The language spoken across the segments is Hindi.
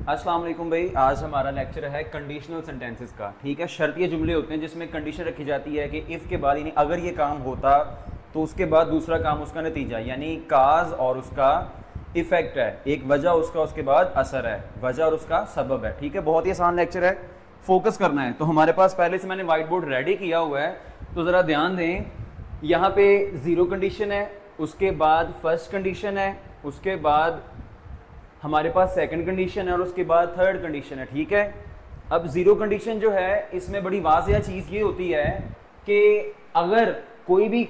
अस्सलाम वालेकुम भाई। आज हमारा लेक्चर है कंडीशनल सेंटेंसेस का। ठीक है, शर्तीय जुमले होते हैं जिसमें कंडीशन रखी जाती है कि इफ़ के बाद यानी अगर ये काम होता तो उसके बाद दूसरा काम उसका नतीजा, यानी काज और उसका इफ़ेक्ट है, एक वजह उसका उसके बाद असर है, वजह और उसका सबब है। ठीक है, बहुत ही आसान लेक्चर है, फोकस करना है। तो हमारे पास पहले से मैंने वाइट बोर्ड रेडी किया हुआ है, तो ज़रा ध्यान दें। यहाँ पे ज़ीरो कंडीशन है, उसके बाद फर्स्ट कंडीशन है, उसके बाद हमारे पास सेकंड कंडीशन है और उसके बाद थर्ड कंडीशन है। ठीक है, अब ज़ीरो कंडीशन जो है इसमें बड़ी वाज़ेह चीज़ ये होती है कि अगर कोई भी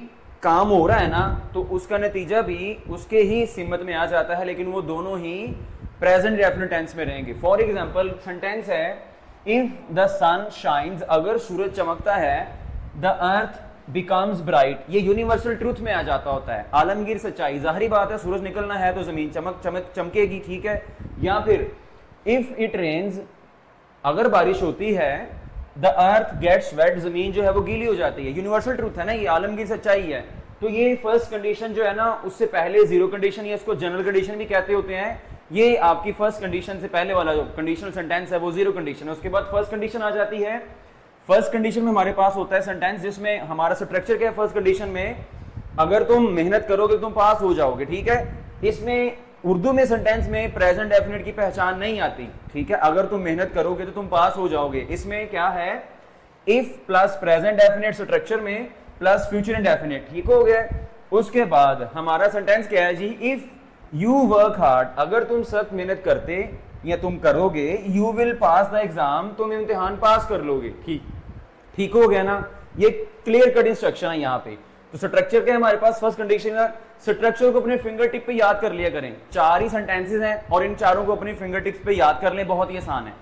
काम हो रहा है ना तो उसका नतीजा भी उसके ही सिमत में आ जाता है, लेकिन वो दोनों ही प्रेजेंट डेफिनेट टेंस में रहेंगे। फॉर एग्जांपल सेंटेंस है इफ द सन शाइन्स, अगर सूरज चमकता है, द अर्थ बिकम्स ब्राइट, ये यूनिवर्सल ट्रूथ में आ जाता होता है, आलमगीर सच्चाई। जाहिर बात है सूरज निकलना है तो जमीन चमकेगी। ठीक है, या फिर इफ इट रेन्स, अगर बारिश होती है, द अर्थ गेट्स वेट, जमीन जो है वो गीली हो जाती है। यूनिवर्सल ट्रूथ है ना, ये आलमगीर सच्चाई है। तो ये फर्स्ट कंडीशन जो है ना, उससे पहले जीरो कंडीशन या इसको जनरल कंडीशन भी कहते होते हैं, ये आपकी फर्स्ट कंडीशन से पहले वाला जो कंडीशनल सेंटेंस है वो जीरो कंडीशन है। उसके बाद फर्स्ट कंडीशन आ जाती है। फर्स्ट कंडीशन में हमारे पास होता है सेंटेंस जिसमें हमारा स्ट्रक्चर क्या है, फर्स्ट कंडीशन में अगर तुम मेहनत करोगे तुम पास हो जाओगे। ठीक है, इसमें उर्दू में सेंटेंस में प्रेजेंट डेफिनेट की पहचान नहीं आती। ठीक है, अगर तुम मेहनत करोगे तो तुम पास हो जाओगे। इसमें क्या है, if plus present definite structure में प्लस फ्यूचर इंडेफिनिट। ठीक हो गया। उसके बाद हमारा सेंटेंस क्या है जी, इफ यू वर्क हार्ड, अगर तुम सख्त मेहनत करते या तुम करोगे, you will pass the exam, तुम इम्तिहान पास कर लोगे। ठीक हो गया ना, ये क्लियर कट इंस्ट्रक्शन है यहाँ पे। तो स्ट्रक्चर क्या है हमारे पास, फर्स्ट कंडीशन का स्ट्रक्चर को अपने फिंगर टिप पे याद कर लिया करें। चार ही सेंटेंसेस हैं और इन चारों को अपनी फिंगर टिप्स पे याद कर लें, बहुत ही आसान है।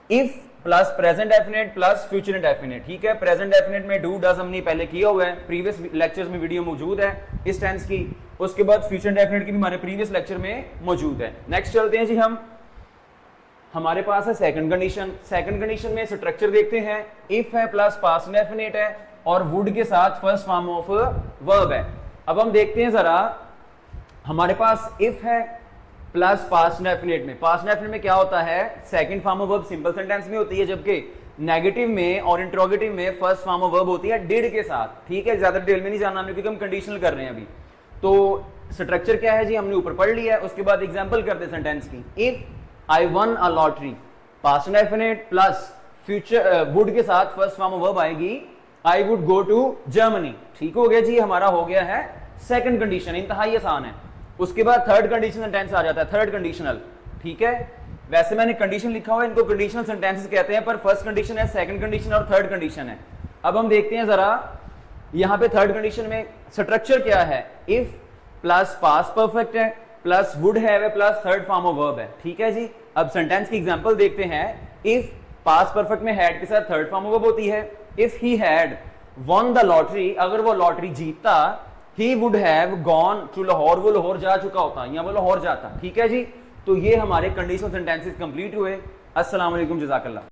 If plus present definite plus future indefinite. ठीक है, प्रेजेंट डेफिनेट में डू डज हमने पहले किया हुआ है, प्रीवियस लेक्चर्स में वीडियो मौजूद है इस टेंस की। उसके बाद फ्यूचर इंडेफिनिट की भी हमारे प्रीवियस लेक्चर में मौजूद है। नेक्स्ट चलते हैं जी, हम हमारे पास है सेकंड कंडीशन। सेकंड कंडीशन में स्ट्रक्चर देखते हैं, इफ है प्लस पास्ट इंडेफिनिट है और वुड के साथ फर्स्ट फॉर्म ऑफ वर्ब है। अब हम देखते हैं जरा, हमारे पास इफ है प्लस पास्ट इंडेफिनिट में, पास्ट इंडेफिनिट में क्या होता है, second form of verb simple sentence में होती है, जबकि नेगेटिव में और इंट्रोगेटिव में फर्स्ट फॉर्म ऑफ वर्ब होती है डिड के साथ। ठीक है, ज्यादा डिटेल में नहीं जानना हमने क्योंकि हम कंडीशनल कर रहे हैं अभी। तो स्ट्रक्चर क्या है जी, हमने ऊपर पढ़ लिया है। उसके बाद एग्जाम्पल करते हैं सेंटेंस की। If I won a lottery, past indefinite plus future would के साथ फर्स्ट फॉर्म ऑफ वर्ब आएगी, I would go to Germany. ठीक हो गया जी, हमारा हो गया है सेकंड कंडीशन, इंतहाई आसान है। उसके बाद थर्ड कंडीशन सेंटेंस आ जाता है, थर्ड कंडीशनल। ठीक है, वैसे मैंने कंडीशन लिखा हुआ है, इनको कंडीशनल सेंटेंसेस कहते हैं, पर फर्स्ट कंडीशन है, सेकंड कंडीशन और थर्ड कंडीशन है। अब हम देखते हैं जरा, यहां पे थर्ड कंडीशन में स्ट्रक्चर क्या है, इफ प्लस पास्ट परफेक्ट है प्लस वुड है plus third form of verb है। ठीक है जी, अब सेंटेंस की एग्जांपल देखते हैं। इफ पास्ट परफेक्ट में हैड के साथ थर्ड फॉर्म ऑफ वर्ब होती है। If he had won the lottery, अगर वो लॉटरी जीतता, he would have gone to Lahore, वो लाहौर जा चुका होता या वो लाहौर जाता। ठीक है जी, तो ये हमारे कंडीशनल सेंटेंसेस कंप्लीट हुए। अस्सलाम वालेकुम, जज़ाकल्लाह।